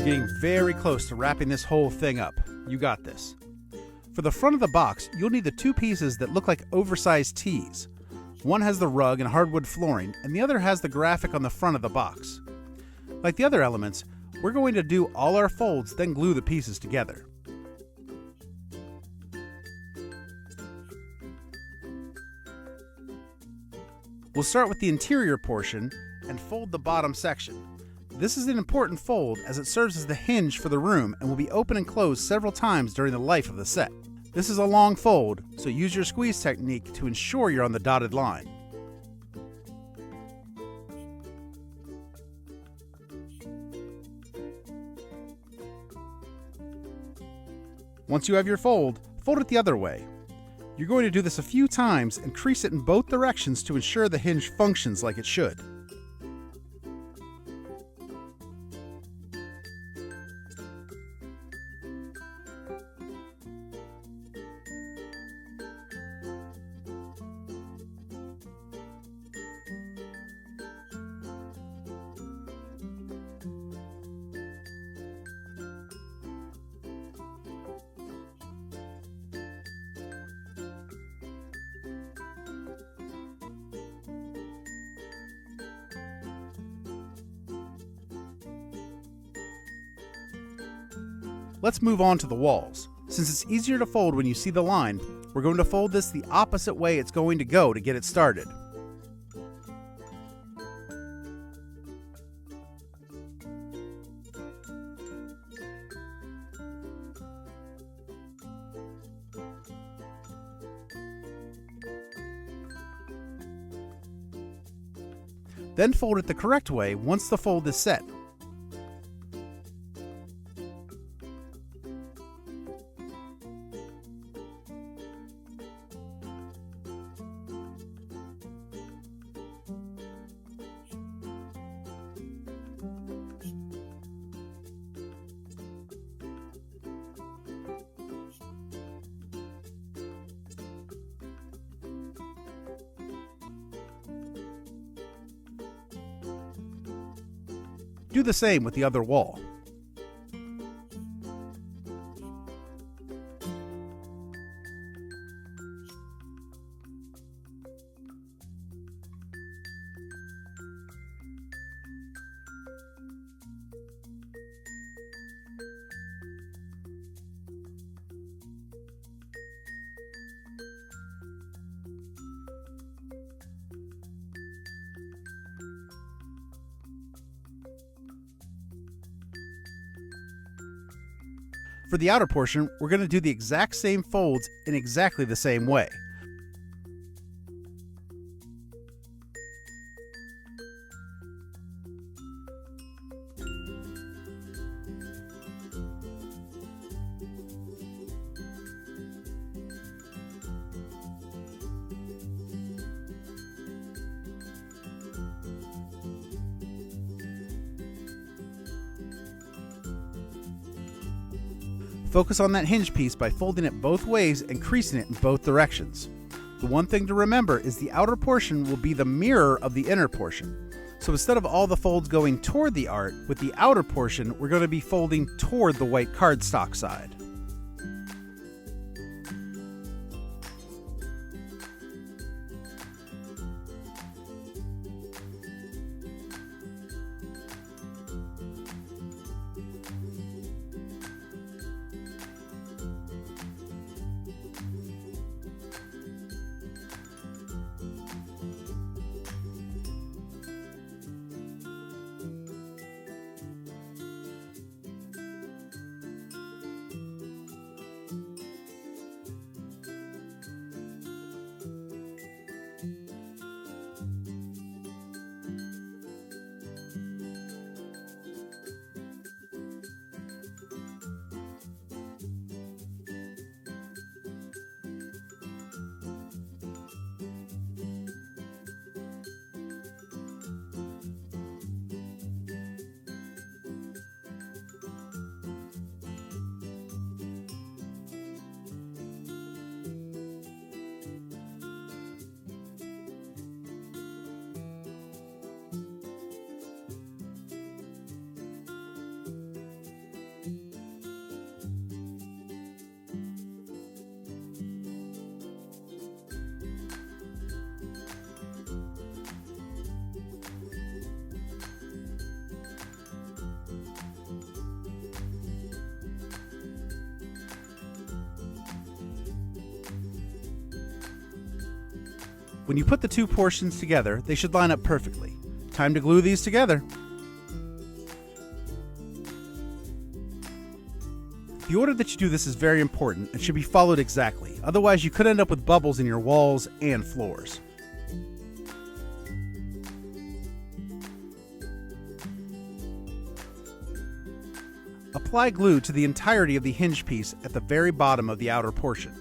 getting very close to wrapping this whole thing up. You got this. For the front of the box, you'll need the two pieces that look like oversized tees. One has the rug and hardwood flooring, and the other has the graphic on the front of the box. Like the other elements, we're going to do all our folds, then glue the pieces together. We'll start with the interior portion and fold the bottom section. This is an important fold as it serves as the hinge for the room and will be open and closed several times during the life of the set. This is a long fold, so use your squeeze technique to ensure you're on the dotted line. Once you have your fold it the other way. You're going to do this a few times and crease it in both directions to ensure the hinge functions like it should. Let's move on to the walls. Since it's easier to fold when you see the line, we're going to fold this the opposite way it's going to go to get it started. Then fold it the correct way once the fold is set. Do the same with the other wall. For the outer portion, we're going to do the exact same folds in exactly the same way. Focus on that hinge piece by folding it both ways and creasing it in both directions. The one thing to remember is the outer portion will be the mirror of the inner portion. So instead of all the folds going toward the art, with the outer portion, we're going to be folding toward the white cardstock side. When you put the two portions together, they should line up perfectly. Time to glue these together. The order that you do this is very important and should be followed exactly. Otherwise, you could end up with bubbles in your walls and floors. Apply glue to the entirety of the hinge piece at the very bottom of the outer portion.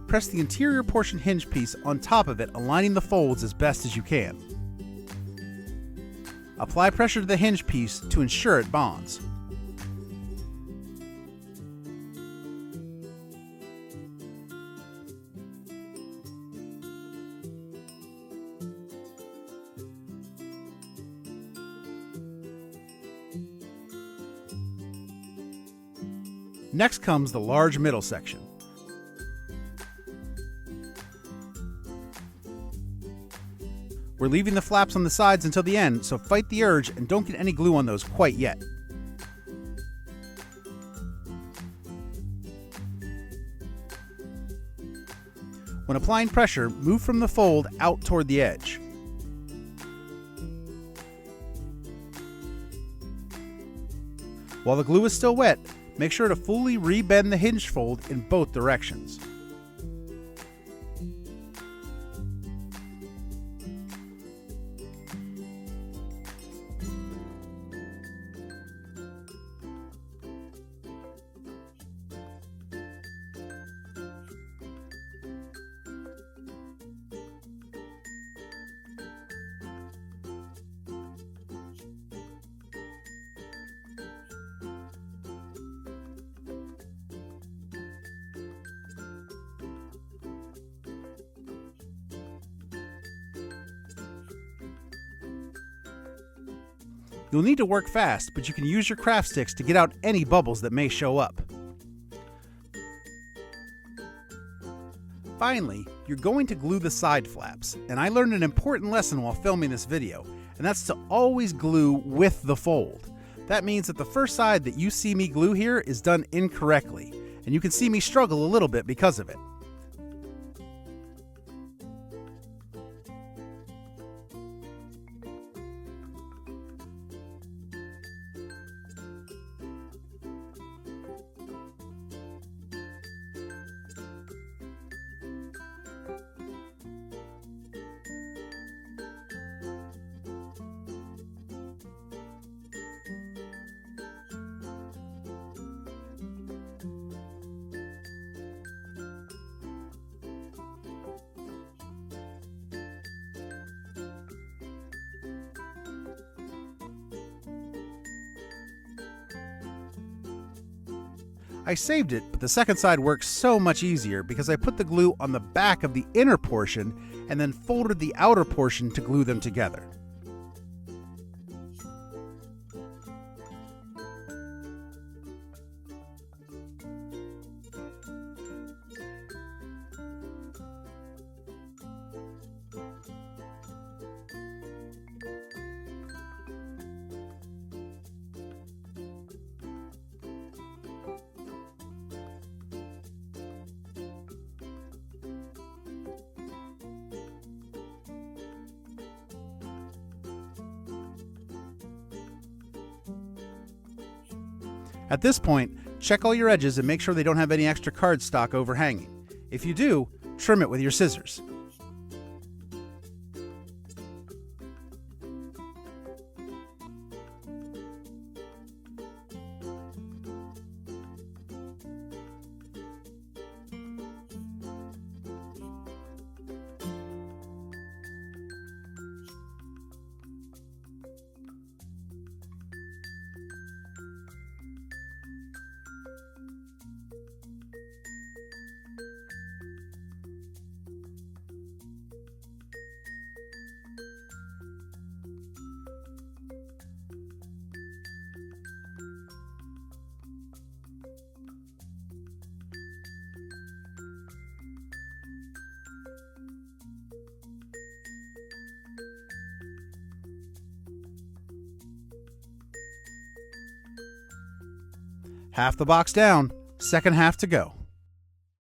Press the interior portion hinge piece on top of it, aligning the folds as best as you can. Apply pressure to the hinge piece to ensure it bonds. Next comes the large middle section. We're leaving the flaps on the sides until the end, so fight the urge and don't get any glue on those quite yet. When applying pressure, move from the fold out toward the edge. While the glue is still wet, make sure to fully rebend the hinge fold in both directions. You'll need to work fast, but you can use your craft sticks to get out any bubbles that may show up. Finally, you're going to glue the side flaps, and I learned an important lesson while filming this video, and that's to always glue with the fold. That means that the first side that you see me glue here is done incorrectly, and you can see me struggle a little bit because of it. I saved it, but the second side works so much easier because I put the glue on the back of the inner portion and then folded the outer portion to glue them together. At this point, check all your edges and make sure they don't have any extra cardstock overhanging. If you do, trim it with your scissors. Half the box down, second half to go.